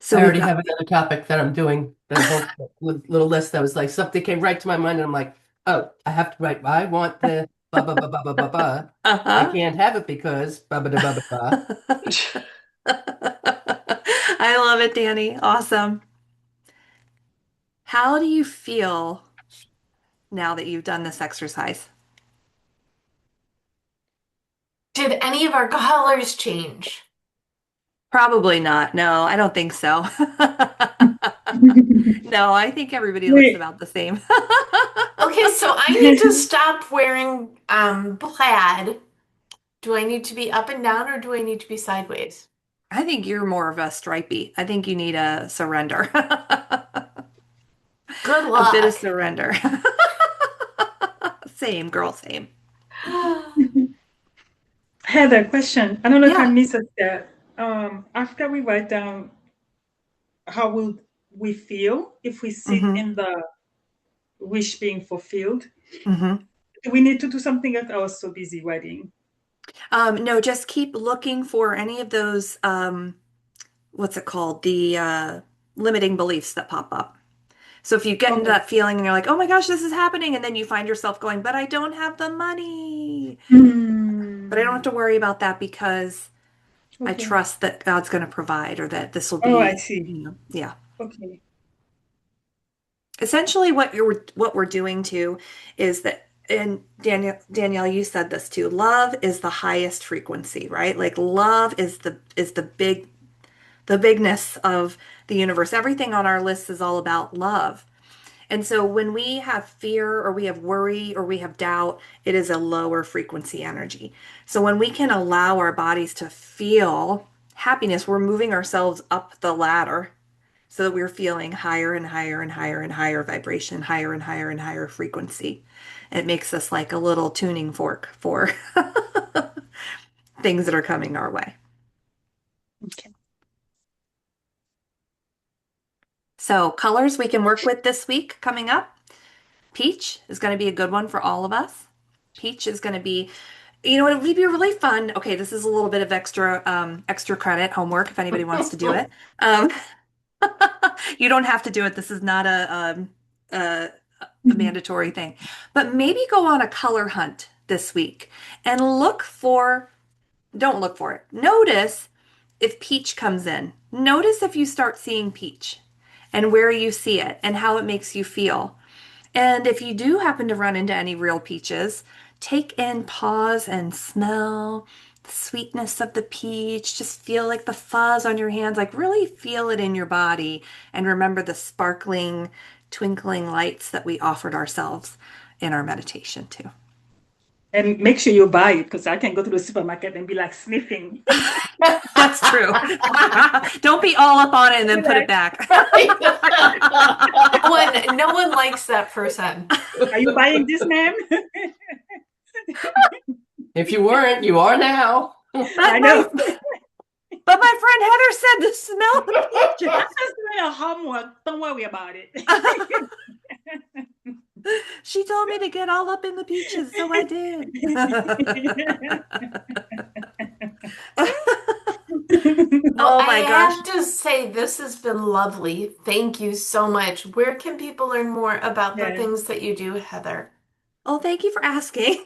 So I we've already got, have another topic that I'm doing, the whole little list that was like something came right to my mind, and I'm like, oh, I have to write, I want the ba ba ba ba ba ba ba. I uh-huh. can't have it because ba ba da ba ba ba. I love it, Danny. Awesome. How do you feel now that you've done this exercise? Did any of our colors change? Probably not. No, I don't think so. No, I think everybody looks Wait. about the same. Okay, so I need to stop wearing plaid. Do I need to be up and down or do I need to be sideways? I think you're more of a stripey. I think you need a surrender. Good A bit of luck. surrender. Same, girl, same. Heather, question. I don't know if I Yeah. missed that. After we write down how will we feel if we sit hmm in the wish being fulfilled, hmm do we need to do something else? I was so busy writing. No, just keep looking for any of those, what's it called? The limiting beliefs that pop up. So if you get into Okay. that feeling and you're like, oh my gosh, this is happening, and then you find yourself going, but I don't have the money. But I don't have Hmm. to worry about that because I Okay. trust that God's going to provide or that this will Oh, I be, see. yeah. Okay. Essentially what we're doing too is that, and Danielle, you said this too, love is the highest frequency, right? Like love is the bigness of the universe. Everything on our list is all about love. And so when we have fear or we have worry or we have doubt, it is a lower frequency energy. So when we can allow our bodies to feel happiness, we're moving ourselves up the ladder so that we're feeling higher and higher and higher and higher vibration, higher and higher and higher frequency. It makes us like a little tuning fork for things that are coming our way. Okay. So colors we can work with this week coming up. Peach is going to be a good one for all of us. Peach is going to be, it would be really fun. Okay, this is a little bit of extra credit homework if anybody wants to do it. Um, you don't have to do it. This is not a, a Mhm. mandatory thing. But maybe go on a color hunt this week and don't look for it. Notice if peach comes in. Notice if you start seeing peach and where you see it and how it makes you feel. And if you do happen to run into any real peaches, take in, pause, and smell the sweetness of the peach. Just feel like the fuzz on your hands, like really feel it in your body. And remember the sparkling, twinkling lights that we offered ourselves in our meditation, too. And make sure you buy it because I can go to the supermarket and be like sniffing. That's true. Don't be all up on it and Be then put it like, back. No one likes that person. are you buying this, ma'am? If you weren't, you are now. But I my know. but my friend Heather said the smell of the I'm peaches. just doing your homework. Don't worry about it. She told me to get all up in the peaches, so I did. Oh, Oh I my gosh. have to say, this has been lovely. Thank you so much. Where can people learn more about the Yeah. things that you do, Heather? Oh, thank you for asking.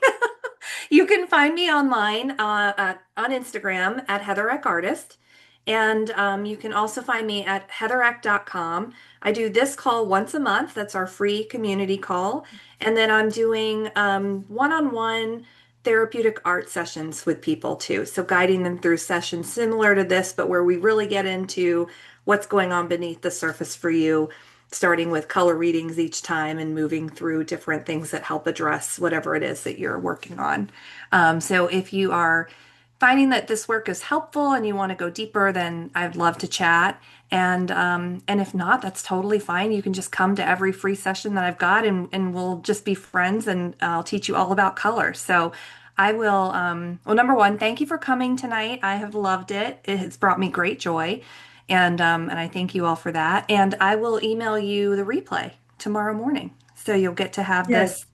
You can find me online on Instagram at Heather Eck Artist. And you can also find me at heathereck.com. I do this call once a month. That's our free community call. And then I'm doing one-on-one therapeutic art sessions with people too. So guiding them through sessions similar to this, but where we really get into what's going on beneath the surface for you, starting with color readings each time and moving through different things that help address whatever it is that you're working on. So if you are finding that this work is helpful and you want to go deeper, then I'd love to chat. And if not, that's totally fine. You can just come to every free session that I've got, and we'll just be friends, and I'll teach you all about color. So I will, well, number one, thank you for coming tonight. I have loved it. It has brought me great joy. And I thank you all for that. And I will email you the replay tomorrow morning. So you'll get to have Yes. this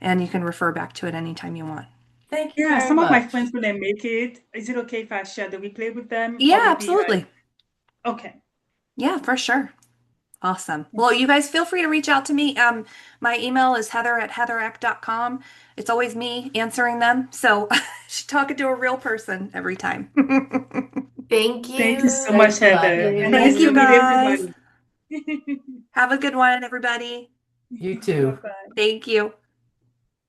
and you can refer back to it anytime you want. Thank you Yeah, very some of my much. friends couldn't make it. Is it okay if I share the replay with them? Or Yeah, maybe absolutely. okay. Yeah, for sure. Awesome. Well, you guys feel free to reach out to me. My email is heather@heathereck.com. It's always me answering them. So she's talking to a real person every time. Thank Thank you so you. much, Thanks a lot, Heather. And Heather. Thank nice to you meet guys. everybody. Have a good one, everybody. You too. Bye-bye. Thank you.